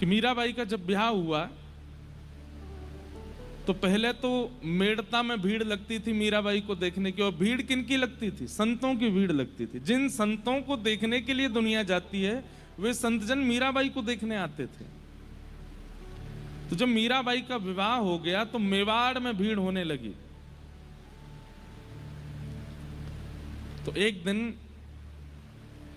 कि मीराबाई का जब ब्याह हुआ तो पहले तो मेड़ता में भीड़ लगती थी मीराबाई को देखने की। और भीड़ किनकी लगती थी? संतों की भीड़ लगती थी। जिन संतों को देखने के लिए दुनिया जाती है वे संतजन मीराबाई को देखने आते थे। तो जब मीराबाई का विवाह हो गया तो मेवाड़ में भीड़ होने लगी। तो एक दिन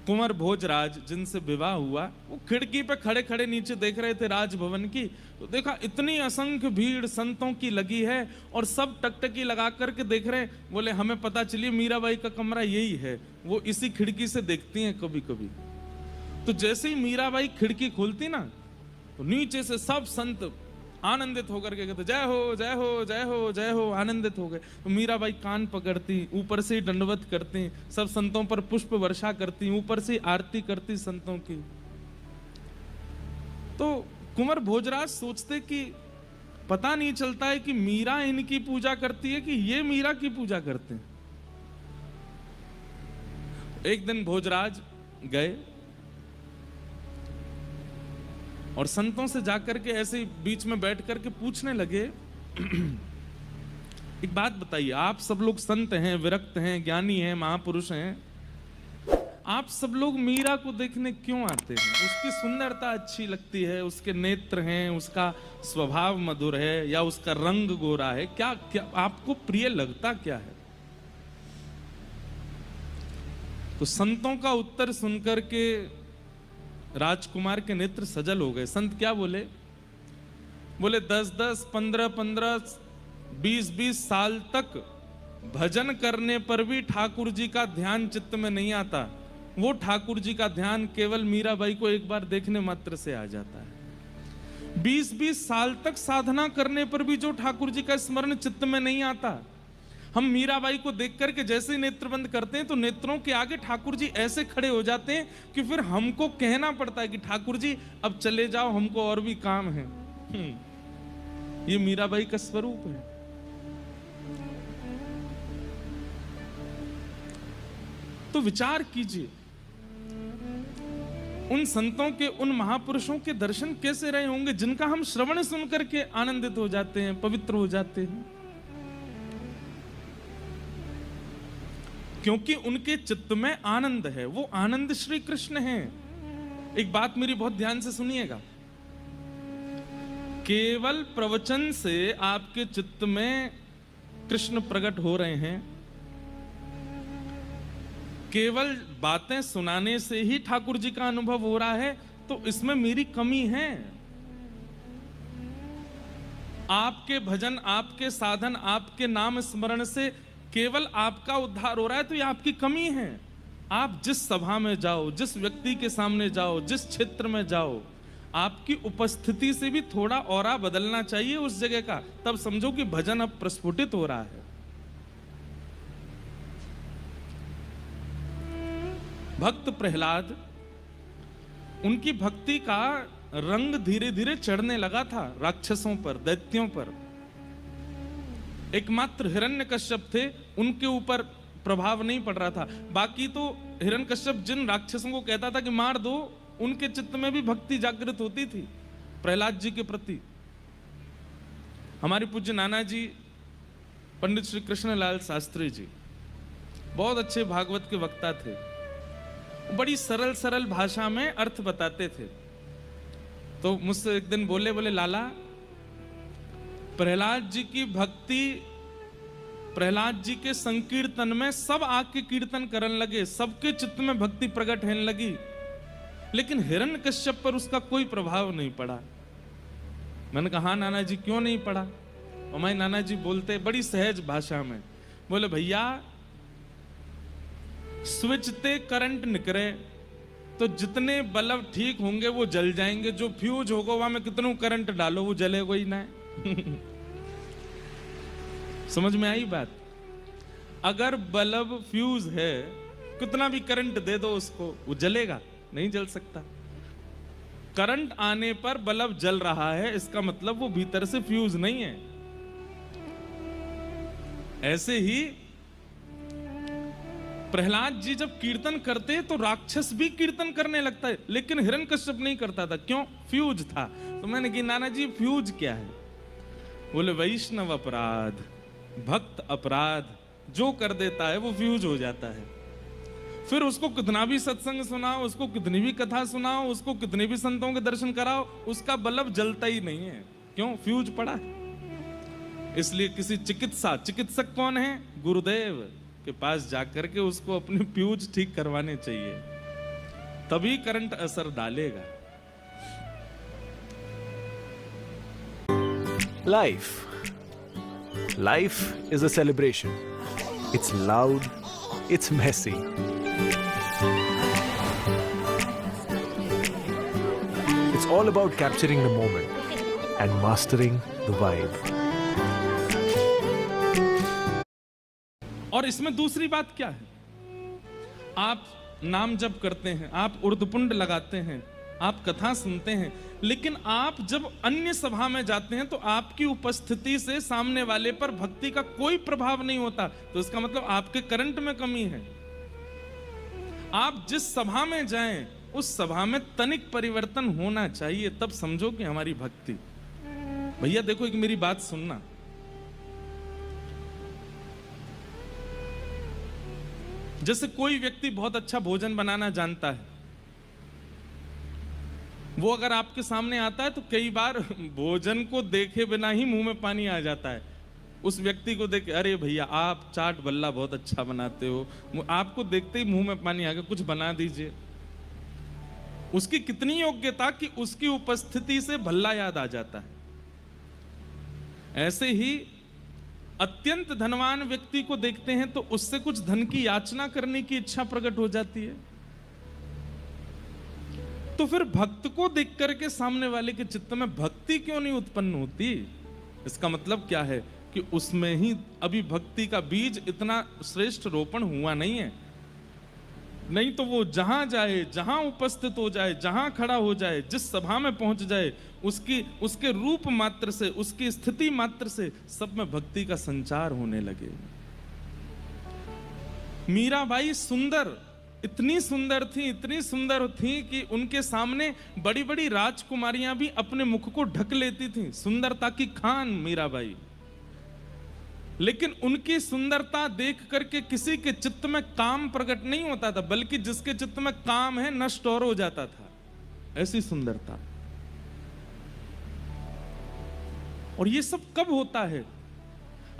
कुंवर भोजराज जिनसे विवाह हुआ वो खिड़की पे खड़े खड़े नीचे देख रहे थे राजभवन की। तो देखा इतनी असंख्य भीड़ संतों की लगी है और सब टकटकी लगा करके देख रहे हैं। बोले हमें पता चली मीराबाई का कमरा यही है, वो इसी खिड़की से देखती हैं कभी कभी। तो जैसे ही मीराबाई खिड़की खोलती ना तो नीचे से सब संत आनंदित होकर के कहते जय हो जय हो जय हो जय हो, आनंदित हो गए। तो मीराबाई कान पकड़ती, ऊपर से दंडवत करती, सब संतों पर पुष्प वर्षा करती, ऊपर से आरती करती संतों की। तो कुंवर भोजराज सोचते कि पता नहीं चलता है कि मीरा इनकी पूजा करती है कि ये मीरा की पूजा करते हैं। एक दिन भोजराज गए और संतों से जाकर के ऐसे बीच में बैठ करके पूछने लगे एक बात बताइए, आप सब लोग संत हैं, विरक्त हैं, ज्ञानी हैं, महापुरुष हैं, आप सब लोग मीरा को देखने क्यों आते हैं? उसकी सुंदरता अच्छी लगती है, उसके नेत्र हैं, उसका स्वभाव मधुर है या उसका रंग गोरा है, क्या क्या आपको प्रिय लगता क्या है? तो संतों का उत्तर सुनकर के राजकुमार के नेत्र सजल हो गए। संत क्या बोले? बोले 10-10, 15-15, 20-20 साल तक भजन करने पर भी ठाकुर जी का ध्यान चित्त में नहीं आता। वो ठाकुर जी का ध्यान केवल मीराबाई को एक बार देखने मात्र से आ जाता है। 20-20 साल तक साधना करने पर भी जो ठाकुर जी का स्मरण चित्त में नहीं आता। हम मीराबाई को देख करके जैसे ही नेत्र बंद करते हैं तो नेत्रों के आगे ठाकुर जी ऐसे खड़े हो जाते हैं कि फिर हमको कहना पड़ता है कि ठाकुर जी अब चले जाओ, हमको और भी काम है। ये मीराबाई का स्वरूप है। तो विचार कीजिए उन संतों के, उन महापुरुषों के दर्शन कैसे रहे होंगे जिनका हम श्रवण सुनकर के आनंदित हो जाते हैं, पवित्र हो जाते हैं, क्योंकि उनके चित्त में आनंद है। वो आनंद श्री कृष्ण है। एक बात मेरी बहुत ध्यान से सुनिएगा, केवल प्रवचन से आपके चित्त में कृष्ण प्रकट हो रहे हैं, केवल बातें सुनाने से ही ठाकुर जी का अनुभव हो रहा है, तो इसमें मेरी कमी है। आपके भजन, आपके साधन, आपके नाम स्मरण से केवल आपका उद्धार हो रहा है तो ये आपकी कमी है। आप जिस सभा में जाओ, जिस व्यक्ति के सामने जाओ, जिस क्षेत्र में जाओ, आपकी उपस्थिति से भी थोड़ा औरा बदलना चाहिए उस जगह का, तब समझो कि भजन अब प्रस्फुटित हो रहा है। भक्त प्रहलाद, उनकी भक्ति का रंग धीरे धीरे चढ़ने लगा था राक्षसों पर, दैत्यों पर। एकमात्र हिरण्यकश्यप थे, उनके ऊपर प्रभाव नहीं पड़ रहा था। बाकी तो हिरण्यकश्यप जिन राक्षसों को कहता था कि मार दो, उनके चित्त में भी भक्ति जागृत होती थी प्रहलाद जी के प्रति। हमारे पूज्य नाना जी पंडित श्री कृष्णलाल शास्त्री जी बहुत अच्छे भागवत के वक्ता थे। बड़ी सरल सरल भाषा में अर्थ बताते थे। तो मुझसे एक दिन बोले लाला, प्रहलाद जी की भक्ति, प्रहलाद जी के संकीर्तन में सब आके कीर्तन करने लगे, सबके चित्त में भक्ति प्रकट होने लगी, लेकिन हिरण्यकश्यप पर उसका कोई प्रभाव नहीं पड़ा। मैंने कहा नाना जी क्यों नहीं पड़ा? और मैं नाना जी बोलते बड़ी सहज भाषा में, बोले भैया स्विच ते करंट निकले तो जितने बल्ब ठीक होंगे वो जल जाएंगे, जो फ्यूज होगा वहां में कितना करंट डालो वो जलेगा ही ना। समझ में आई बात? अगर बल्ब फ्यूज है, कितना भी करंट दे दो उसको, वो जलेगा नहीं? जल सकता। करंट आने पर बल्ब जल रहा है, इसका मतलब वो भीतर से फ्यूज नहीं है। ऐसे ही प्रहलाद जी जब कीर्तन करते तो राक्षस भी कीर्तन करने लगता है, लेकिन हिरण्यकश्यप नहीं करता था। क्यों? फ्यूज था। तो मैंने कहा नाना जी फ्यूज क्या है? बोले वैष्णव अपराध, भक्त अपराध जो कर देता है वो फ्यूज हो जाता है। फिर उसको कितना भी सत्संग सुनाओ, उसको कितनी भी कथा सुनाओ, उसको कितने भी संतों के दर्शन कराओ, उसका बल्ब जलता ही नहीं है। क्यों? फ्यूज पड़ा है। इसलिए किसी चिकित्सक कौन है? गुरुदेव के पास जाकर के उसको अपने फ्यूज ठीक करवाने चाहिए, तभी करंट असर डालेगा। Life is a celebration. It's loud, it's messy. It's all about capturing the moment and mastering the vibe. और इसमें दूसरी बात क्या है? आप नाम जप करते हैं, आप उर्दपुंड लगाते हैं, आप कथा सुनते हैं, लेकिन आप जब अन्य सभा में जाते हैं तो आपकी उपस्थिति से सामने वाले पर भक्ति का कोई प्रभाव नहीं होता। तो इसका मतलब आपके करंट में कमी है। आप जिस सभा में जाएं उस सभा में तनिक परिवर्तन होना चाहिए, तब समझो कि हमारी भक्ति। भैया देखो, एक मेरी बात सुनना। जैसे कोई व्यक्ति बहुत अच्छा भोजन बनाना जानता है, वो अगर आपके सामने आता है तो कई बार भोजन को देखे बिना ही मुंह में पानी आ जाता है। उस व्यक्ति को देख, अरे भैया आप चाट बल्ला बहुत अच्छा बनाते हो, आपको देखते ही मुंह में पानी आ गया, कुछ बना दीजिए। उसकी कितनी योग्यता कि उसकी उपस्थिति से भल्ला याद आ जाता है। ऐसे ही अत्यंत धनवान व्यक्ति को देखते हैं तो उससे कुछ धन की याचना करने की इच्छा प्रकट हो जाती है। तो फिर भक्त को देख करके सामने वाले के चित्त में भक्ति क्यों नहीं उत्पन्न होती? इसका मतलब क्या है कि उसमें ही अभी भक्ति का बीज इतना श्रेष्ठ रोपण हुआ नहीं है। नहीं तो वो जहां जाए, जहां उपस्थित हो जाए, जहां खड़ा हो जाए, जिस सभा में पहुंच जाए, उसके रूप मात्र से, उसकी स्थिति मात्र से सब में भक्ति का संचार होने लगे। मीराबाई सुंदर, इतनी सुंदर थी कि उनके सामने बड़ी बड़ी राजकुमारियां भी अपने मुख को ढक लेती थीं। सुंदरता की खान मीराबाई। लेकिन उनकी सुंदरता देख करके किसी के चित्त में काम प्रकट नहीं होता था, बल्कि जिसके चित्त में काम है नष्ट और हो जाता था। ऐसी सुंदरता। और ये सब कब होता है?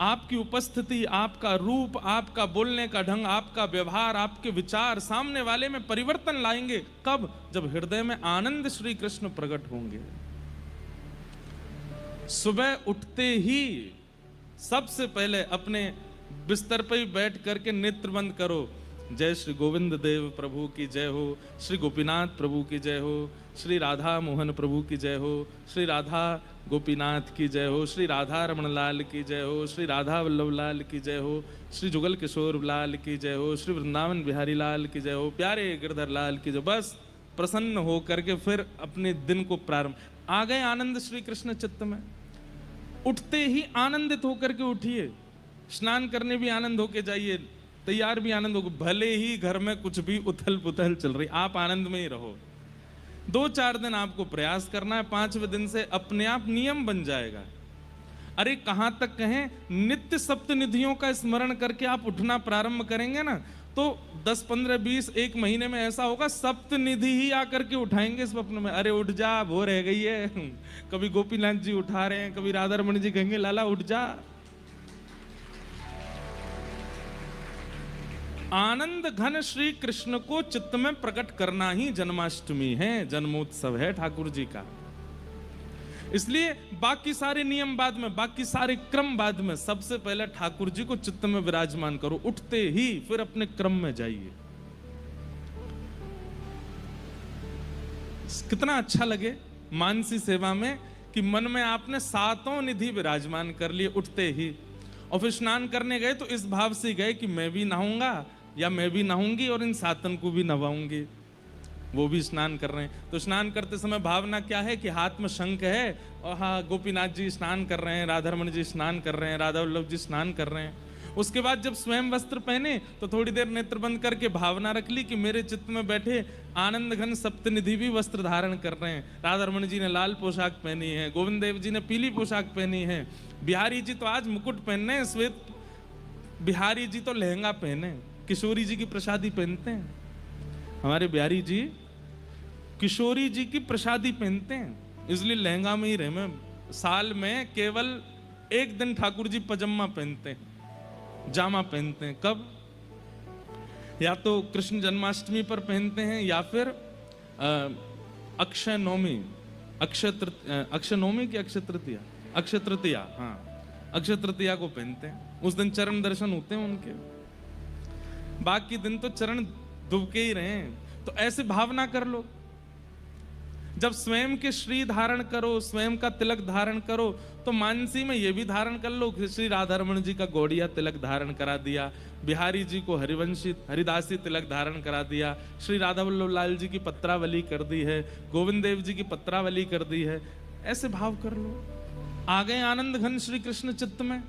आपकी उपस्थिति, आपका रूप, आपका बोलने का ढंग, आपका व्यवहार, आपके विचार सामने वाले में परिवर्तन लाएंगे। कब? जब हृदय में आनंद श्री कृष्ण प्रकट होंगे। सुबह उठते ही सबसे पहले अपने बिस्तर पर ही बैठ करके नेत्र बंद करो। जय श्री गोविंद देव प्रभु की जय हो, श्री गोपीनाथ प्रभु की जय हो, श्री राधा मोहन प्रभु की जय हो, श्री राधा गोपीनाथ की जय हो, श्री राधा रमण लाल की जय हो, श्री राधा वल्लभ लाल की जय हो, श्री जुगल किशोर लाल की जय हो, श्री वृंदावन बिहारी लाल की जय हो, प्यारे गिरधर लाल की जय। बस प्रसन्न हो करके फिर अपने दिन को प्रारंभ। आ गए आनंद श्री कृष्ण चित्त में। उठते ही आनंदित होकर के उठिए। स्नान करने भी आनंद होके जाइए, तैयार भी आनंद हो। भले ही घर में कुछ भी उथल पुथल चल रही, आप आनंद में ही रहो। 2-4 दिन आपको प्रयास करना है, 5वें दिन से अपने आप नियम बन जाएगा। अरे कहां तक कहें, नित्य सप्तनिधियों का स्मरण करके आप उठना प्रारंभ करेंगे ना, तो 10, 15, 20, 1 महीने में ऐसा होगा सप्तनिधि ही आकर के उठाएंगे स्वप्न में। अरे उठ जा, वो रह गई है। कभी गोपीनाथ जी उठा रहे हैं, कभी राधा रमण जी कहेंगे लाला उठ जा। आनंद घन श्री कृष्ण को चित्त में प्रकट करना ही जन्माष्टमी है, जन्मोत्सव है ठाकुर जी का। इसलिए बाकी सारे नियम बाद में, बाकी सारे क्रम बाद में, सबसे पहले ठाकुर जी को चित्त में विराजमान करो। उठते ही फिर अपने क्रम में जाइए। कितना अच्छा लगे मानसी सेवा में कि मन में आपने 7 निधि विराजमान कर लिए उठते ही। और फिर स्नान करने गए तो इस भाव से गए कि मैं भी नहाऊंगा या मैं भी नहाऊंगी और इन 7 को भी नहवाऊंगी। वो भी स्नान कर रहे हैं। तो स्नान करते समय भावना क्या है कि हाथ में शंख है और हाँ गोपीनाथ जी स्नान कर रहे हैं, राधा रमण जी स्नान कर रहे हैं, राधा वल्लभ जी स्नान कर रहे हैं। उसके बाद जब स्वयं वस्त्र पहने तो थोड़ी देर नेत्र बंद करके भावना रख ली कि मेरे चित्त में बैठे आनंद घन सप्तनिधि भी वस्त्र धारण कर रहे हैं। राधा रमण जी ने लाल पोशाक पहनी है, गोविंद देव जी ने पीली पोशाक पहनी है, बिहारी जी तो आज मुकुट पहनने हैं, श्वेत बिहारी जी तो लहंगा पहने, किशोरी जी की प्रसादी पहनते हैं, हमारे बिहारी जी किशोरी जी की प्रसादी पहनते हैं, इसलिए लहंगा में ही रहे। मैं साल में केवल एक दिन ठाकुर जी पजामा पहनते हैं, जामा पहनते हैं। कब? या तो कृष्ण जन्माष्टमी पर पहनते हैं या फिर अक्षय नवमी, अक्षय नवमी की अक्षय तृतीया, अक्षय तृतीया, हाँ अक्षय तृतीया को पहनते हैं। उस दिन चरण दर्शन होते हैं उनके, बाकी दिन तो चरण दुबके ही रहे हैं। तो ऐसे भावना कर लो, जब स्वयं के श्री धारण करो, स्वयं का तिलक धारण करो, तो मानसी में ये भी धारण कर लो कि श्री राधा रमण जी का गौड़िया तिलक धारण करा दिया, बिहारी जी को हरिवंशी हरिदासी तिलक धारण करा दिया, श्री राधा वल्लभ लाल जी की पत्रावली कर दी है, गोविंद देव जी की पत्रावली कर दी है। ऐसे भाव कर लो, आ गए आनंद घन श्री कृष्ण चित्त में।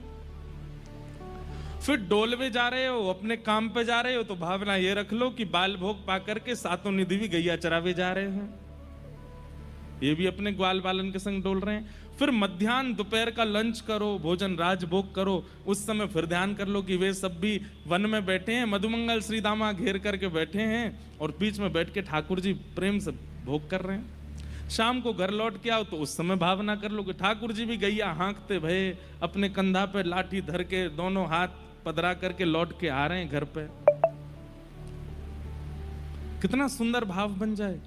फिर डोलवे जा रहे हो, अपने काम पे जा रहे हो, तो भावना ये रख लो कि बाल भोग पा करके सातों निधि भी गैया चरावे जा रहे हैं, ये भी अपने ग्वाल बालन के संग डोल रहे हैं। फिर मध्याह्न दोपहर का लंच करो, भोजन राजभोग करो, उस समय फिर ध्यान कर लो कि वे सब भी वन में बैठे हैं, मधुमंगल श्री दामा घेर करके बैठे हैं और बीच में बैठ के ठाकुर जी प्रेम से भोग कर रहे हैं। शाम को घर लौट के आओ तो उस समय भावना कर लो कि ठाकुर जी भी गैया हाँकते भये अपने कंधा पे लाठी धर के दोनों हाथ पदरा करके लौट के आ रहे हैं घर पे। कितना सुंदर भाव बन जाए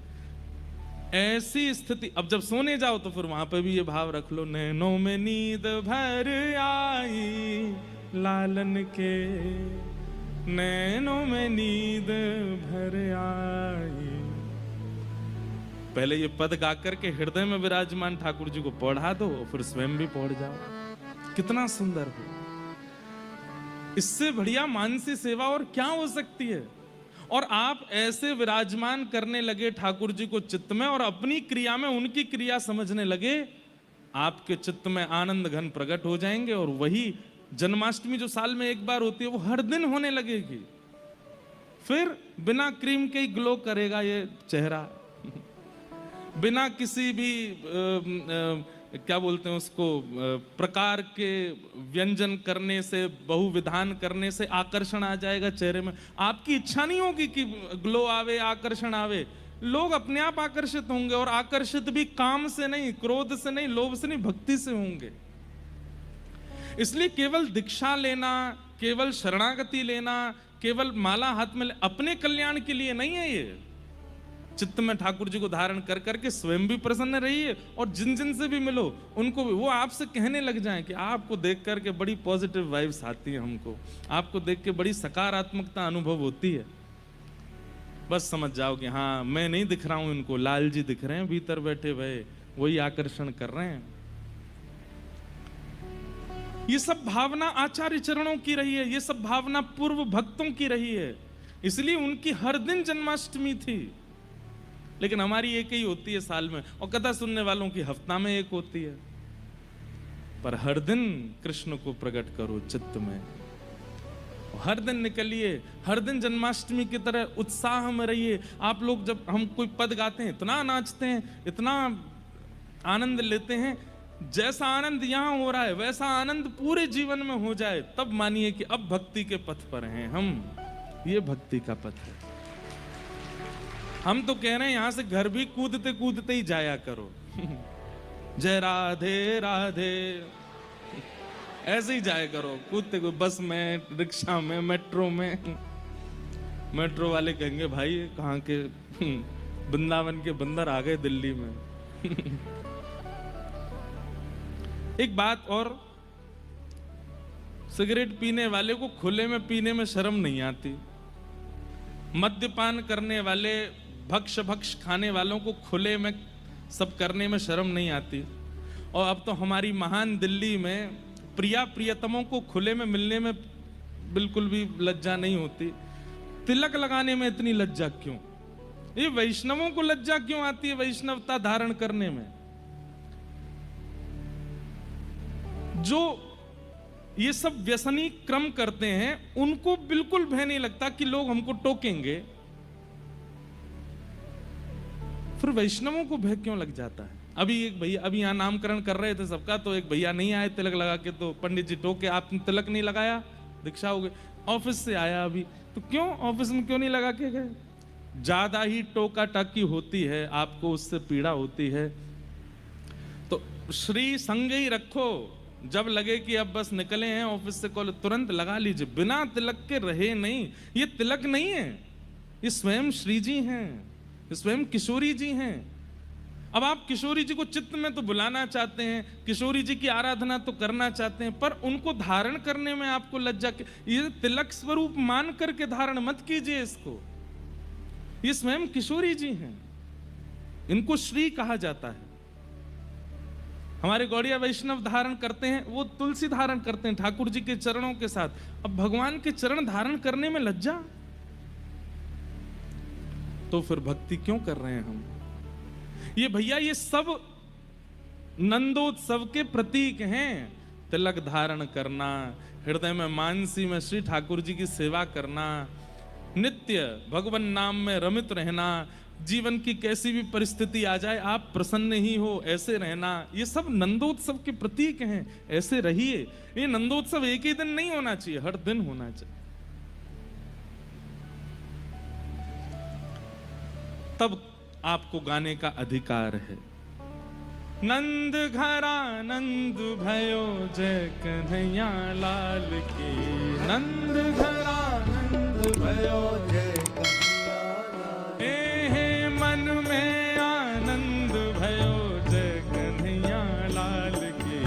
ऐसी स्थिति। अब जब सोने जाओ तो फिर वहां पे भी ये भाव रख लो, नैनों में नींद भर आई लालन के, नैनों में नींद भर आई। पहले ये पद गा करके हृदय में विराजमान ठाकुर जी को पढ़ा दो और फिर स्वयं भी पढ़ जाओ। कितना सुंदर हो, इससे बढ़िया मानसी सेवा और क्या हो सकती है। और आप ऐसे विराजमान करने लगे ठाकुर जी को चित्त में और अपनी क्रिया में उनकी क्रिया समझने लगे, आपके चित्त में आनंद घन प्रकट हो जाएंगे। और वही जन्माष्टमी जो साल में एक बार होती है वो हर दिन होने लगेगी। फिर बिना क्रीम के ही ग्लो करेगा ये चेहरा, बिना किसी भी क्या बोलते हैं उसको प्रकार के व्यंजन करने से, बहुविधान करने से आकर्षण आ जाएगा चेहरे में। आपकी इच्छा नहीं होगी कि ग्लो आवे, आकर्षण आवे, लोग अपने आप आकर्षित होंगे। और आकर्षित भी काम से नहीं, क्रोध से नहीं, लोभ से नहीं, भक्ति से होंगे। इसलिए केवल दीक्षा लेना, केवल शरणागति लेना, केवल माला हाथ में अपने कल्याण के लिए नहीं है। ये चित्त में ठाकुर जी को धारण कर करके स्वयं भी प्रसन्न रहिए और जिन जिन से भी मिलो उनको भी वो आपसे कहने लग जाएं कि आपको देख करके बड़ी पॉजिटिव वाइब्स आती है, हमको आपको देख के बड़ी सकारात्मकता अनुभव होती है। बस समझ जाओ कि हाँ, मैं नहीं दिख रहा हूं इनको, लाल जी दिख रहे हैं भीतर बैठे हुए, वही आकर्षण कर रहे हैं। ये सब भावना आचार्य चरणों की रही है, ये सब भावना पूर्व भक्तों की रही है, इसलिए उनकी हर दिन जन्माष्टमी थी। लेकिन हमारी एक ही होती है साल में, और कथा सुनने वालों की हफ्ता में एक होती है। पर हर दिन कृष्ण को प्रकट करो चित्त में, हर दिन निकलिए, हर दिन जन्माष्टमी की तरह उत्साह में रहिए। आप लोग जब हम कोई पद गाते हैं इतना नाचते हैं, इतना आनंद लेते हैं, जैसा आनंद यहां हो रहा है वैसा आनंद पूरे जीवन में हो जाए, तब मानिए कि अब भक्ति के पथ पर हैं हम। ये भक्ति का पथ है। हम तो कह रहे हैं यहां से घर भी कूदते कूदते ही जाया करो जय राधे राधे, ऐसे ही जाया करो कूदते कूदते, बस में, रिक्शा में, मेट्रो में। मेट्रो वाले कहेंगे भाई कहाँ के वृंदावन के बंदर आ गए दिल्ली में एक बात और, सिगरेट पीने वाले को खुले में पीने में शर्म नहीं आती, मद्यपान करने वाले, भक्ष खाने वालों को खुले में सब करने में शर्म नहीं आती। और अब तो हमारी महान दिल्ली में प्रिया प्रियतमों को खुले में मिलने में बिल्कुल भी लज्जा नहीं होती। तिलक लगाने में इतनी लज्जा क्यों? ये वैष्णवों को लज्जा क्यों आती है वैष्णवता धारण करने में? जो ये सब व्यसनी क्रम करते हैं, उनको बिल्कुल भय नहीं लगता कि लोग हमको टोकेंगे। फिर वैष्णवों को भय क्यों लग जाता है? अभी एक भैया, अभी यहाँ नामकरण कर रहे थे सबका, तो एक भैया नहीं आए तिलक लगा के, तो पंडित जी टोके, आपने तिलक नहीं लगाया, दीक्षा हो गई। ऑफिस से आया अभी, तो क्यों ऑफिस में क्यों नहीं लगा के गए? ज्यादा ही टोका टाकी होती है, आपको उससे पीड़ा होती है। तो श्री संग ही रखो, जब लगे कि अब बस निकले हैं ऑफिस से, कॉलेज, तुरंत लगा लीजिए, बिना तिलक के रहे नहीं। ये तिलक नहीं है, ये स्वयं श्री जी हैं, ये स्वयं किशोरी जी हैं। अब आप किशोरी जी को चित्त में तो बुलाना चाहते हैं, किशोरी जी की आराधना तो करना चाहते हैं, पर उनको धारण करने में आपको लज्जा के, ये तिलक स्वरूप मान करके धारण मत कीजिए इसको। ये स्वयं किशोरी जी हैं, इनको श्री कहा जाता है। हमारे गौड़िया वैष्णव धारण करते हैं, वो तुलसी धारण करते हैं ठाकुर जी के चरणों के साथ। अब भगवान के चरण धारण करने में लज्जा, तो फिर भक्ति क्यों कर रहे हैं हम? ये भैया, ये सब नंदोत्सव के प्रतीक हैं। तिलक धारण करना, हृदय में मानसी में श्री ठाकुर जी की सेवा करना, नित्य भगवान नाम में रमित रहना, जीवन की कैसी भी परिस्थिति आ जाए आप प्रसन्न ही हो ऐसे रहना, ये सब नंदोत्सव के प्रतीक हैं। ऐसे रहिए। ये नंदोत्सव एक ही दिन नहीं होना चाहिए, हर दिन होना चाहिए। तब आपको गाने का अधिकार है। नंद घरा नंद भयो जय कन्हैया लाल की, नंद घरा नंद भयो जय कन्हैया लाल की, हे मन में आनंद भयो जय कन्हैया लाल की,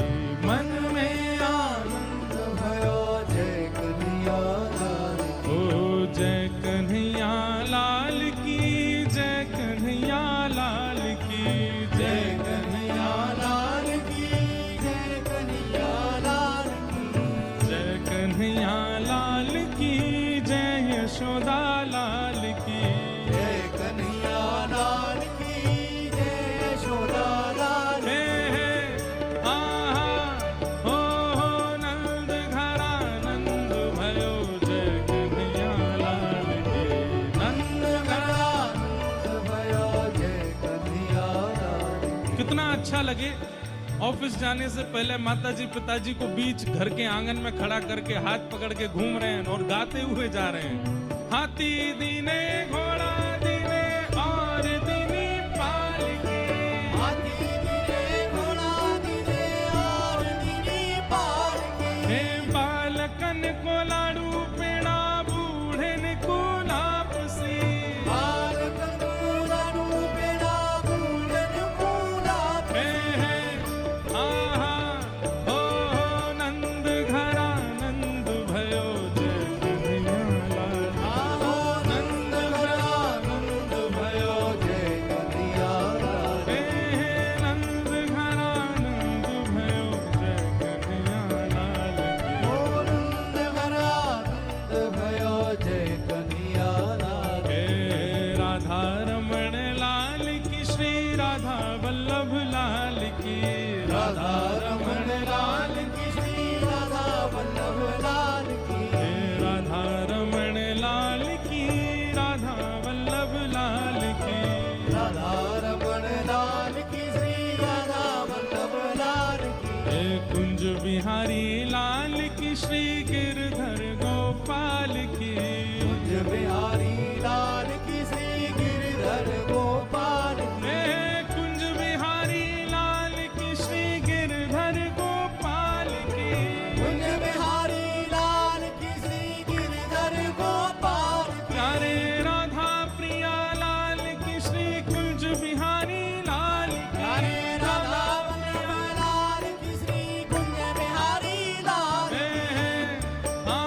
मन में आनंद भयो जय कन्हैया लाल की, ओ जय कन्हैया लाल की, जय कन्हैया लाल की, जय कन्हैया लाल की, जय कन्हैया लाल की, जय कन्हैया लाल की, जय यशोदा लाल की, जय कन्हैया लाल की, जय यशोदा लाल की, आहा हो नंद घरा नंद भयो जय कन्हैया लाल की, नंद घरा नंद भयो जय कन्हैया लाल की। कितना अच्छा लगे ऑफिस जाने से पहले माताजी पिताजी को बीच घर के आंगन में खड़ा करके हाथ पकड़ के घूम रहे हैं और गाते हुए जा रहे हैं। हाथी दीने घोड़ा दीने और दीनी पालकी, हाथी दीने घोड़ा दीने और दीनी पालकी, हे बालकन को लाडू पेड़ा बूढ़े को लापसी, बालकन को लाडू पेड़ा बूढ़े को लापसी, आहा हो नंद घरा नंद भयो जय कन्हैया लाल, आहो नंद घरा नंद भयो जय कन्हैया लाल, हे नंद घरा नंद भयो जय कन्हैया लाल की, ओ नंद घरा नंद भयो जय कन्हैया लाल, हे राधा रमण लाल की, श्री राधा वल्लभ लाल की, राधा रमण लाल की, श्री राधा वल्लभ लाल की, हे राधा रमण लाल की, राधा वल्लभ लाल की, राधा रमण लाल की, श्री राधा वल्लभ लाल की, हे कुंज बिहारी लाल की, श्री गिरधर गोपाल की, कुंज बिहारी लाल की, श्री गिरधर गोपाल की, हे कुंज बिहारी लाल की, श्री गिरधर गोपाल की, कुंज बिहारी लाल की, श्री गिरधर गोपाल की, प्यारे राधा प्रिया लाल की, श्री कुंज बिहारी लाल की, प्यारे राधा प्रिया लाल की, श्री कुंज बिहारी लाल की, ओ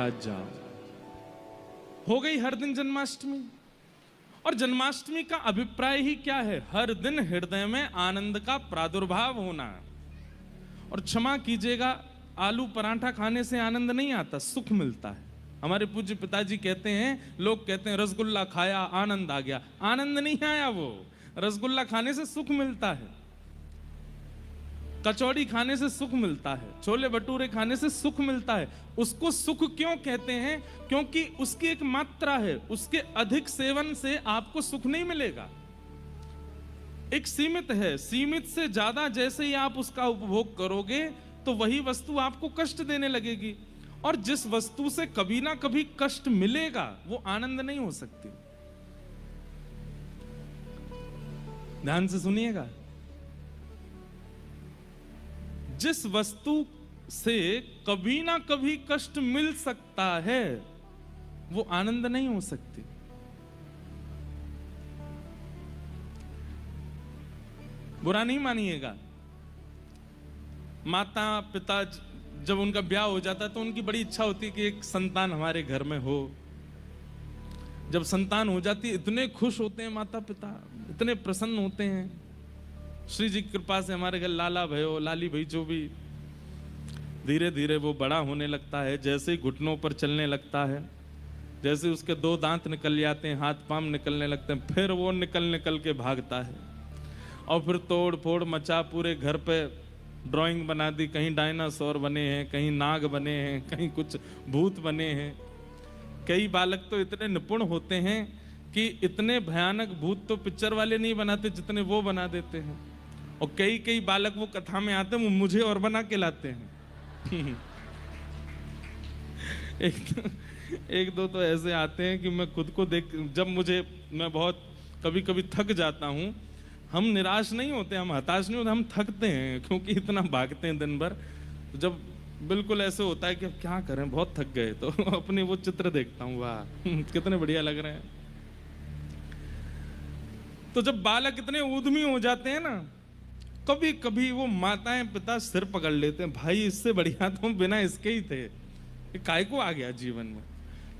आज जाओ। हो गई हर दिन जन्माष्टमी। और जन्माष्टमी का अभिप्राय ही क्या है? हर दिन हृदय में आनंद का प्रादुर्भाव होना। और क्षमा कीजिएगा, आलू पराठा खाने से आनंद नहीं आता, सुख मिलता है। हमारे पूज्य पिताजी कहते हैं, लोग कहते हैं रसगुल्ला खाया आनंद आ गया। आनंद नहीं आया, वो रसगुल्ला खाने से सुख मिलता है, कचौड़ी खाने से सुख मिलता है, छोले भटूरे खाने से सुख मिलता है। उसको सुख क्यों कहते हैं? क्योंकि उसकी एक मात्रा है, उसके अधिक सेवन से आपको सुख नहीं मिलेगा। एक सीमित है, सीमित से ज्यादा जैसे ही आप उसका उपभोग करोगे तो वही वस्तु आपको कष्ट देने लगेगी। और जिस वस्तु से कभी ना कभी कष्ट मिलेगा वो आनंद नहीं हो सकती। ध्यान से सुनिएगा, जिस वस्तु से कभी ना कभी कष्ट मिल सकता है वो आनंद नहीं हो सकती। बुरा नहीं मानिएगा, माता पिता जब उनका ब्याह हो जाता है तो उनकी बड़ी इच्छा होती है कि एक संतान हमारे घर में हो। जब संतान हो जाती है इतने खुश होते हैं माता पिता, इतने प्रसन्न होते हैं। श्री जी की कृपा से हमारे घर लाला भयो, लाली भाई जो भी, धीरे धीरे वो बड़ा होने लगता है। जैसे ही घुटनों पर चलने लगता है, जैसे उसके 2 दांत निकल जाते हैं, हाथ पांव निकलने लगते हैं, फिर वो निकल के भागता है। और फिर तोड़ फोड़ मचा, पूरे घर पे ड्राइंग बना दी, कहीं डायनासोर बने हैं, कहीं नाग बने हैं, कहीं कुछ भूत बने हैं। कई बालक तो इतने निपुण होते हैं कि इतने भयानक भूत तो पिक्चर वाले नहीं बनाते जितने वो बना देते हैं। और कई बालक वो कथा में आते हैं, वो मुझे और बना के लाते हैं। एक दो तो ऐसे आते हैं कि मैं खुद को देख, जब मैं बहुत कभी कभी थक जाता हूँ। हम निराश नहीं होते, हम हताश नहीं होते, हम थकते हैं क्योंकि इतना भागते हैं दिन भर। जब बिल्कुल ऐसे होता है कि अब क्या करें, बहुत थक गए, तो अपने वो चित्र देखता हूँ, वाह कितने बढ़िया लग रहे हैं। तो जब बालक इतने उद्यमी हो जाते हैं ना, कभी कभी वो माताएं पिता सिर पकड़ लेते हैं, भाई इससे बढ़िया तो बिना इसके ही थे, ये काय को आ गया जीवन में।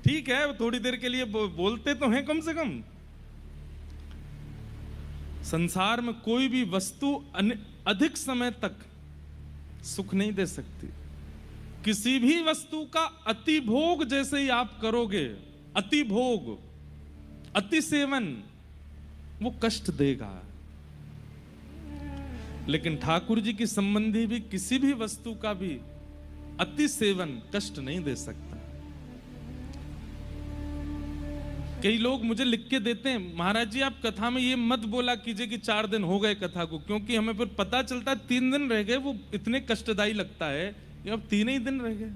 ठीक है, थोड़ी देर के लिए बोलते तो हैं कम से कम। संसार में कोई भी वस्तु अधिक समय तक सुख नहीं दे सकती। किसी भी वस्तु का अति भोग जैसे ही आप करोगे, अति भोग, अति सेवन, वो कष्ट देगा। लेकिन ठाकुर जी की संबंधी भी किसी भी वस्तु का भी अति सेवन कष्ट नहीं दे सकता। कई लोग मुझे लिख के देते हैं, महाराज जी आप कथा में ये मत बोला कीजिए कि 4 दिन हो गए कथा को, क्योंकि हमें फिर पता चलता है 3 दिन रह गए, वो इतने कष्टदायी लगता है कि अब 3 ही दिन रह गए।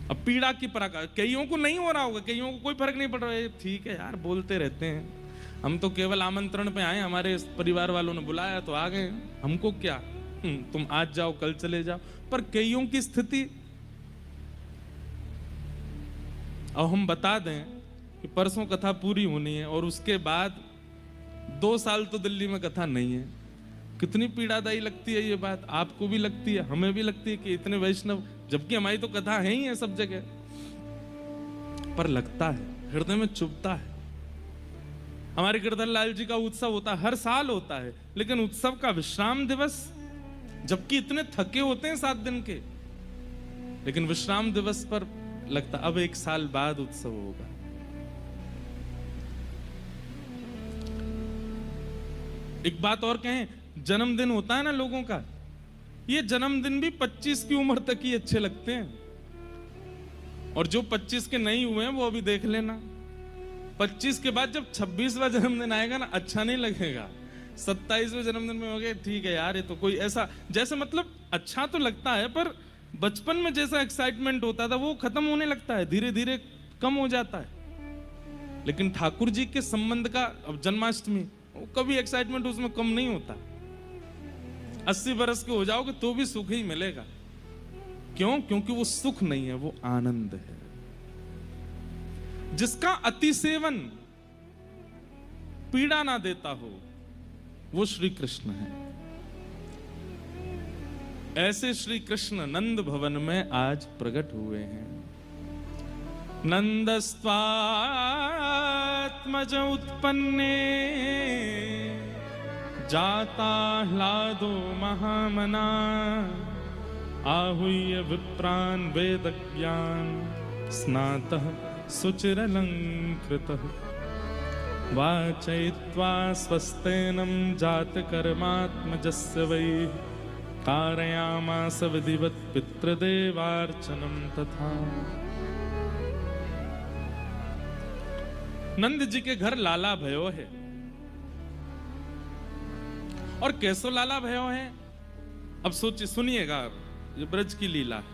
अब पीड़ा की प्रकार, कईयों को नहीं हो रहा होगा, कईयों को कोई फर्क नहीं पड़ रहा है, ठीक है यार बोलते रहते हैं, हम तो केवल आमंत्रण पे आए, हमारे परिवार वालों ने बुलाया तो आ गए, हमको क्या, तुम आज जाओ कल चले जाओ। पर कईयों की स्थिति, अब हम बता दें कि परसों कथा पूरी होनी है और उसके बाद 2 साल तो दिल्ली में कथा नहीं है। कितनी पीड़ादायी लगती है ये बात, आपको भी लगती है, हमें भी लगती है कि इतने वैष्णव, जबकि हमारी तो कथा है ही है सब जगह, पर लगता है, हृदय में चुभता है। हमारे गिरधर लाल जी का उत्सव होता है, हर साल होता है, लेकिन उत्सव का विश्राम दिवस, जबकि इतने थके होते हैं 7 दिन के, लेकिन विश्राम दिवस पर लगता अब 1 साल बाद उत्सव होगा। एक बात और कहें, जन्मदिन होता है ना लोगों का, ये जन्मदिन भी 25 की उम्र तक ही अच्छे लगते हैं, और जो 25 के नहीं हुए हैं वो अभी देख लेना, 25 के बाद जब 26वां जन्मदिन आएगा ना, अच्छा नहीं लगेगा। 27वें जन्मदिन में हो गए, ठीक है यार ये तो कोई ऐसा, जैसे मतलब अच्छा तो लगता है, पर बचपन में जैसा एक्साइटमेंट होता था वो खत्म होने लगता है, धीरे धीरे कम हो जाता है। लेकिन ठाकुर जी के संबंध का, अब जन्माष्टमी, वो कभी एक्साइटमेंट उसमें कम नहीं होता। 80 बरस के हो जाओगे तो भी सुख ही मिलेगा। क्यों? क्योंकि वो सुख नहीं है, वो आनंद है। जिसका अति सेवन पीड़ा ना देता हो वो श्री कृष्ण है। ऐसे श्री कृष्ण नंद भवन में आज प्रकट हुए हैं। नंदस्त्वात्मज उत्पन्ने जाता ह्लादो महामना आहूय विप्रान वेदज्ञान स्नातः सुचिरलंकृतः वाचयित्वा स्वस्तेनं जातकर्मात्मजस्य वै कारयामास विधिवत् पितृदेवार्चनं तथा। नंद जी के घर लाला भयो है। और कैसो लाला भयो है? अब सोचिए, सुनिएगा, ये ब्रज की लीला है।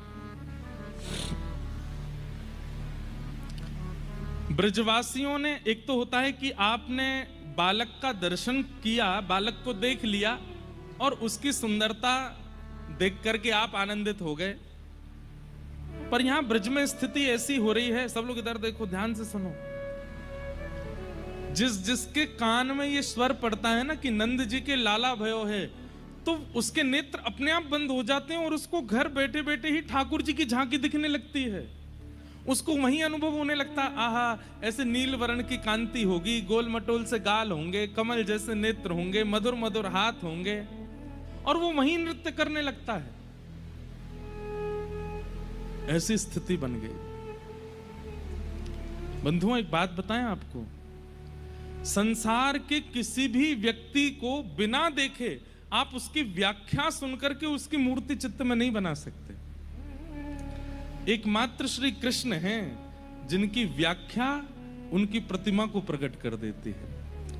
ब्रजवासियों ने, एक तो होता है कि आपने बालक का दर्शन किया, बालक को देख लिया और उसकी सुंदरता देख करके आप आनंदित हो गए। पर यहां ब्रज में स्थिति ऐसी हो रही है, सब लोग इधर देखो, ध्यान से सुनो। जिसके कान में ये स्वर पड़ता है ना कि नंद जी के लाला भयो है, तो उसके नेत्र अपने आप बंद हो जाते हैं और उसको घर बैठे बैठे ही ठाकुर जी की झांकी दिखने लगती है। उसको वही अनुभव होने लगता है, आहा, ऐसे नील वर्ण की कांति होगी, गोल मटोल से गाल होंगे, कमल जैसे नेत्र होंगे, मधुर मधुर हाथ होंगे, और वो वही नृत्य करने लगता है। ऐसी स्थिति बन गई। बंधुओं, एक बात बताएं आपको, संसार के किसी भी व्यक्ति को बिना देखे आप उसकी व्याख्या सुनकर के उसकी मूर्ति चित्त में नहीं बना सकते। एकमात्र श्री कृष्ण हैं जिनकी व्याख्या उनकी प्रतिमा को प्रकट कर देती है,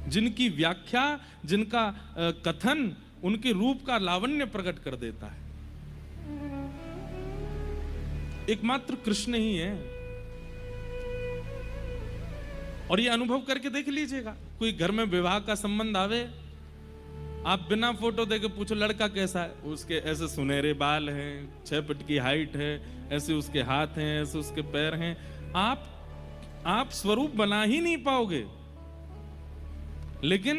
जिनकी व्याख्या, जिनका कथन उनके रूप का लावण्य प्रकट कर देता है। एकमात्र कृष्ण ही है। और ये अनुभव करके देख लीजिएगा, कोई घर में विवाह का संबंध आवे, आप बिना फोटो देके पूछो लड़का कैसा है, उसके ऐसे सुनहरे बाल हैं, 6 फीट की हाइट है, ऐसे उसके हाथ हैं, ऐसे उसके पैर हैं, आप स्वरूप बना ही नहीं पाओगे। लेकिन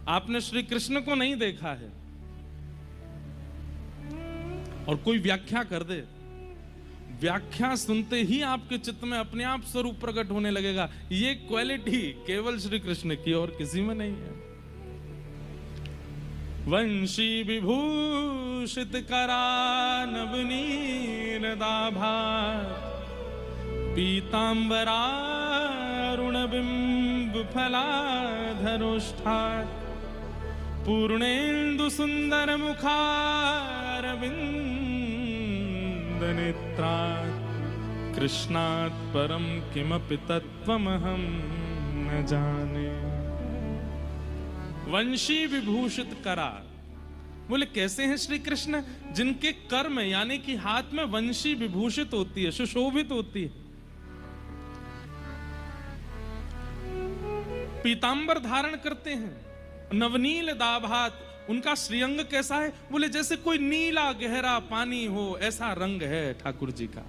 आपने श्री कृष्ण को नहीं देखा है और कोई व्याख्या कर दे, व्याख्या सुनते ही आपके चित्त में अपने आप स्वरूप प्रकट होने लगेगा। ये क्वालिटी केवल श्री कृष्ण की और किसी में नहीं है। वंशी विभूषित करा नवनीरदाभा पीतांबरारुणबिंब फलाधरोष्ठात् पूर्णेन्दु सुंदर मुखारविंद नेत्रात् कृष्णात् परम किमपि तत्त्वमहं न जाने। वंशी विभूषित करा, बोले कैसे हैं श्री कृष्ण? जिनके कर में यानी कि हाथ में वंशी विभूषित होती है, सुशोभित होती है, पीतांबर धारण करते हैं, नवनील दाभात, उनका श्रीअंग कैसा है? बोले जैसे कोई नीला गहरा पानी हो, ऐसा रंग है ठाकुर जी का।